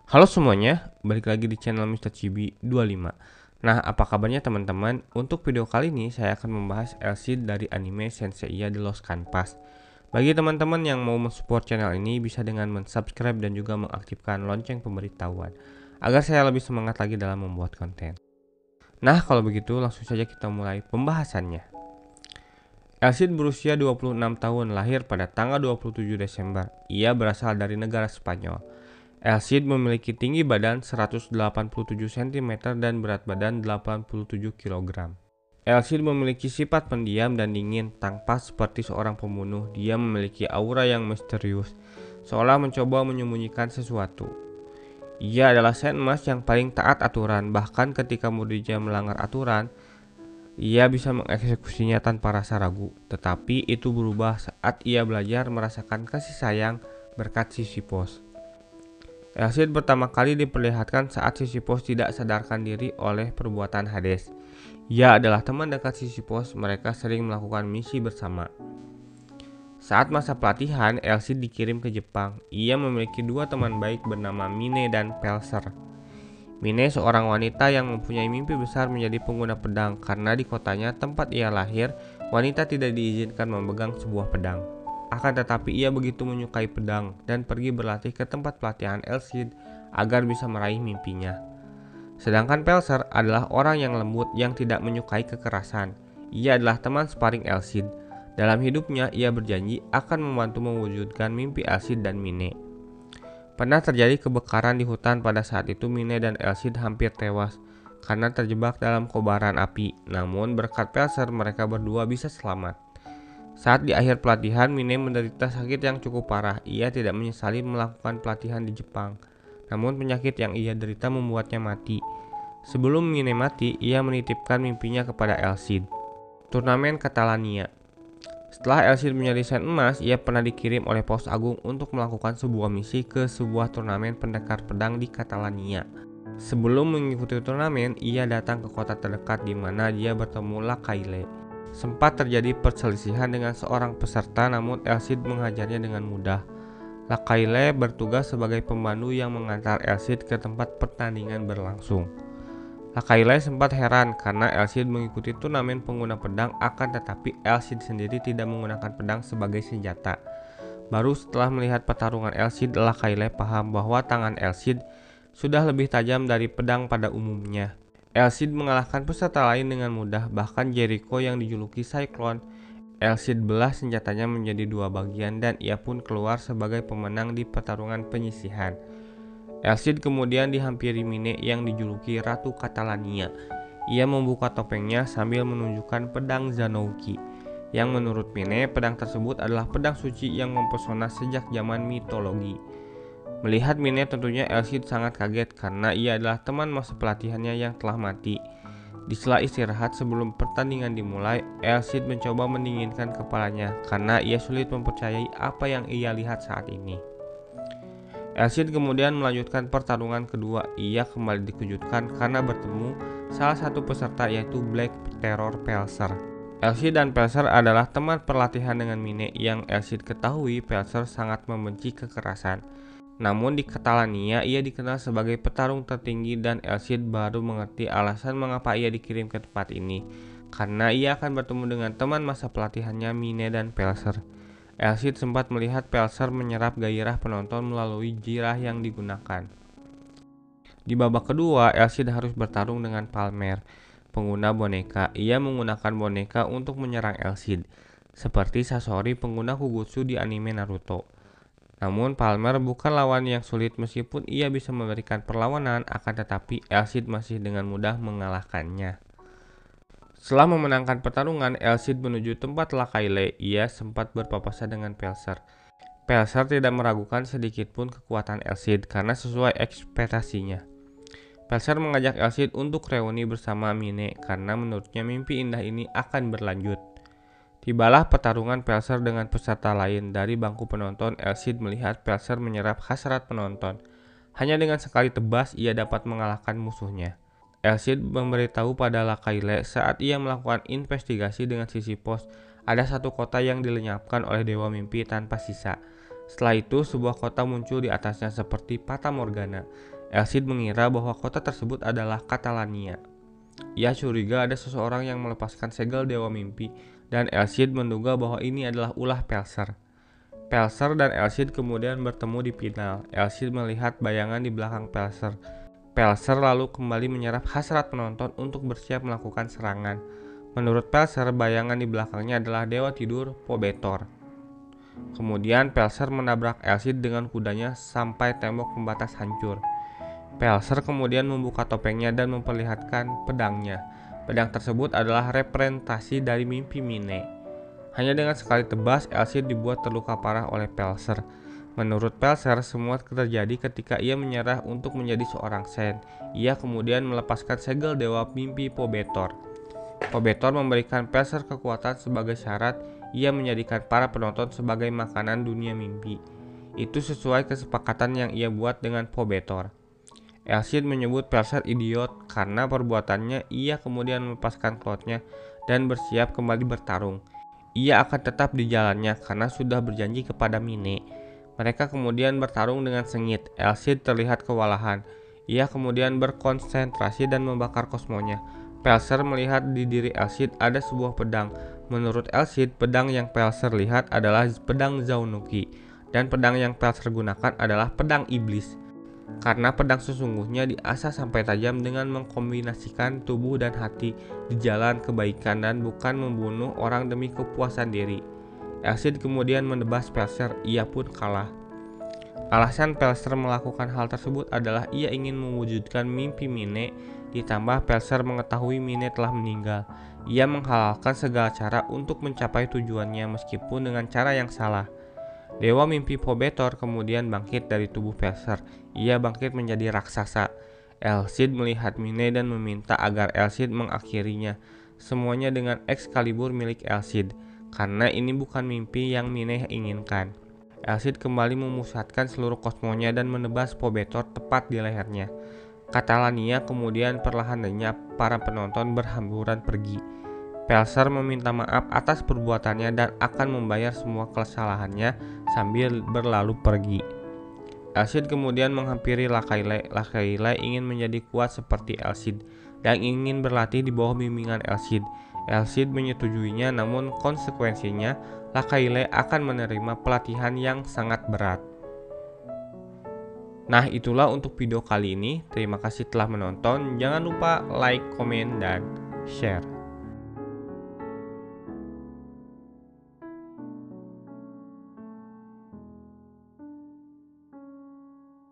Halo semuanya, balik lagi di channel Mr. Chibi 25. Nah, apa kabarnya teman-teman? Untuk video kali ini saya akan membahas Elsid dari anime Senseiya The Lost Canvas. Bagi teman-teman yang mau mensupport channel ini bisa dengan mensubscribe dan juga mengaktifkan lonceng pemberitahuan agar saya lebih semangat lagi dalam membuat konten. Nah, kalau begitu langsung saja kita mulai pembahasannya. Elsid berusia 26 tahun, lahir pada tanggal 27 Desember. Ia berasal dari negara Spanyol. Elsid memiliki tinggi badan 187 cm dan berat badan 87 kg. Elsid memiliki sifat pendiam dan dingin, tampak seperti seorang pembunuh. Dia memiliki aura yang misterius, seolah mencoba menyembunyikan sesuatu. Ia adalah Saint Mas yang paling taat aturan, bahkan ketika muridnya melanggar aturan, ia bisa mengeksekusinya tanpa rasa ragu. Tetapi itu berubah saat ia belajar merasakan kasih sayang berkat Sisyphus. Elsid pertama kali diperlihatkan saat Sisyphus tidak sadarkan diri oleh perbuatan Hades. Ia adalah teman dekat Sisyphus, mereka sering melakukan misi bersama. Saat masa pelatihan, Elsid dikirim ke Jepang. Ia memiliki dua teman baik bernama Mine dan Pelser. Mine seorang wanita yang mempunyai mimpi besar menjadi pengguna pedang karena di kotanya tempat ia lahir, wanita tidak diizinkan memegang sebuah pedang. Akan tetapi ia begitu menyukai pedang dan pergi berlatih ke tempat pelatihan Elsid agar bisa meraih mimpinya. Sedangkan Pelser adalah orang yang lembut yang tidak menyukai kekerasan. Ia adalah teman sparring Elsid. Dalam hidupnya ia berjanji akan membantu mewujudkan mimpi Elsid dan Mine. Pernah terjadi kebakaran di hutan. Pada saat itu Mine dan Elsid hampir tewas karena terjebak dalam kobaran api. Namun berkat Pelser mereka berdua bisa selamat. Saat di akhir pelatihan, Mine menderita sakit yang cukup parah. Ia tidak menyesali melakukan pelatihan di Jepang. Namun penyakit yang ia derita membuatnya mati. Sebelum Mine mati, ia menitipkan mimpinya kepada Elsid. Turnamen Catalania. Setelah Elsid menjadi Saint Emas, ia pernah dikirim oleh Paus Agung untuk melakukan sebuah misi ke sebuah turnamen pendekar pedang di Catalania. Sebelum mengikuti turnamen, ia datang ke kota terdekat di mana dia bertemu Lacaille. Sempat terjadi perselisihan dengan seorang peserta, namun Elsid menghajarnya dengan mudah. Lacaille bertugas sebagai pemandu yang mengantar Elsid ke tempat pertandingan berlangsung. Lacaille sempat heran karena Elsid mengikuti turnamen pengguna pedang, akan tetapi Elsid sendiri tidak menggunakan pedang sebagai senjata. Baru setelah melihat pertarungan Elsid, Lacaille paham bahwa tangan Elsid sudah lebih tajam dari pedang pada umumnya. Elsid mengalahkan peserta lain dengan mudah, bahkan Jericho yang dijuluki Cyclone. Elsid belah senjatanya menjadi dua bagian dan ia pun keluar sebagai pemenang di pertarungan penyisihan. Elsid kemudian dihampiri Mine yang dijuluki Ratu Catalania. Ia membuka topengnya sambil menunjukkan pedang Zanouki, yang menurut Mine pedang tersebut adalah pedang suci yang mempesona sejak zaman mitologi. Melihat Mine tentunya Elsid sangat kaget karena ia adalah teman masa pelatihannya yang telah mati. Di sela istirahat sebelum pertandingan dimulai, Elsid mencoba mendinginkan kepalanya karena ia sulit mempercayai apa yang ia lihat saat ini. Elsid kemudian melanjutkan pertarungan kedua. Ia kembali dikejutkan karena bertemu salah satu peserta yaitu Black Terror Pelser. Elsid dan Pelser adalah teman perlatihan dengan Mine yang Elsid ketahui Pelser sangat membenci kekerasan. Namun di Catalania ia dikenal sebagai petarung tertinggi dan Elsid baru mengerti alasan mengapa ia dikirim ke tempat ini, karena ia akan bertemu dengan teman masa pelatihannya Mine dan Pelser. Elsid sempat melihat Pelser menyerap gairah penonton melalui jirah yang digunakan. Di babak kedua, Elsid harus bertarung dengan Palmer, pengguna boneka. Ia menggunakan boneka untuk menyerang Elsid, seperti Sasori pengguna Kugutsu di anime Naruto. Namun Palmer bukan lawan yang sulit meskipun ia bisa memberikan perlawanan, akan tetapi Elsid masih dengan mudah mengalahkannya. Setelah memenangkan pertarungan, Elsid menuju tempat Lacaille. Ia sempat berpapasan dengan Pelser. Pelser tidak meragukan sedikit pun kekuatan Elsid karena sesuai ekspektasinya. Pelser mengajak Elsid untuk reuni bersama Mine karena menurutnya mimpi indah ini akan berlanjut. Tibalah pertarungan Pelser dengan peserta lain. Dari bangku penonton, Elsid melihat Pelser menyerap hasrat penonton. Hanya dengan sekali tebas ia dapat mengalahkan musuhnya. Elsid memberitahu pada Lacaille saat ia melakukan investigasi dengan Sisyphus, ada satu kota yang dilenyapkan oleh Dewa Mimpi tanpa sisa. Setelah itu sebuah kota muncul di atasnya seperti Fata Morgana. Elsid mengira bahwa kota tersebut adalah Catalania. Ia curiga ada seseorang yang melepaskan segel Dewa Mimpi, dan Elsid menduga bahwa ini adalah ulah Pelser. Pelser dan Elsid kemudian bertemu di final. Elsid melihat bayangan di belakang Pelser. Pelser lalu kembali menyerap hasrat penonton untuk bersiap melakukan serangan. Menurut Pelser, bayangan di belakangnya adalah Dewa Tidur Pobetor. Kemudian Pelser menabrak Elsid dengan kudanya sampai tembok pembatas hancur. Pelser kemudian membuka topengnya dan memperlihatkan pedangnya. Pedang tersebut adalah representasi dari mimpi Mine. Hanya dengan sekali tebas, Elsid dibuat terluka parah oleh Pelser. Menurut Pelser, semua terjadi ketika ia menyerah untuk menjadi seorang Sen. Ia kemudian melepaskan segel Dewa Mimpi Pobetor. Pobetor memberikan Pelser kekuatan sebagai syarat. Ia menjadikan para penonton sebagai makanan dunia mimpi. Itu sesuai kesepakatan yang ia buat dengan Pobetor. Elsid menyebut Pelser idiot karena perbuatannya. Ia kemudian melepaskan klotnya dan bersiap kembali bertarung. Ia akan tetap di jalannya karena sudah berjanji kepada Mine. Mereka kemudian bertarung dengan sengit. Elsid terlihat kewalahan. Ia kemudian berkonsentrasi dan membakar kosmonya. Pelser melihat di diri Elsid ada sebuah pedang. Menurut Elsid, pedang yang Pelser lihat adalah pedang Zaunuki, dan pedang yang Pelser gunakan adalah pedang iblis. Karena pedang sesungguhnya diasah sampai tajam dengan mengkombinasikan tubuh dan hati di jalan kebaikan dan bukan membunuh orang demi kepuasan diri. Elsid kemudian menebas Pelser, ia pun kalah. Alasan Pelser melakukan hal tersebut adalah ia ingin mewujudkan mimpi Mine, ditambah Pelser mengetahui Mine telah meninggal. Ia menghalalkan segala cara untuk mencapai tujuannya meskipun dengan cara yang salah. Dewa Mimpi Pobetor kemudian bangkit dari tubuh Pelser. Ia bangkit menjadi raksasa. Elsid melihat Mine dan meminta agar Elsid mengakhirinya. Semuanya dengan Excalibur milik Elsid, karena ini bukan mimpi yang Mine inginkan. Elsid kembali memusatkan seluruh kosmonya dan menebas Pobetor tepat di lehernya. Catalania kemudian perlahan lenyap. Para penonton berhamburan pergi. Pelser meminta maaf atas perbuatannya dan akan membayar semua kesalahannya sambil berlalu pergi. Elsid kemudian menghampiri Lakaile. Lakaile ingin menjadi kuat seperti Elsid dan ingin berlatih di bawah bimbingan Elsid. Elsid menyetujuinya, namun konsekuensinya Lakaile akan menerima pelatihan yang sangat berat. Nah, itulah untuk video kali ini. Terima kasih telah menonton. Jangan lupa like, komen, dan share.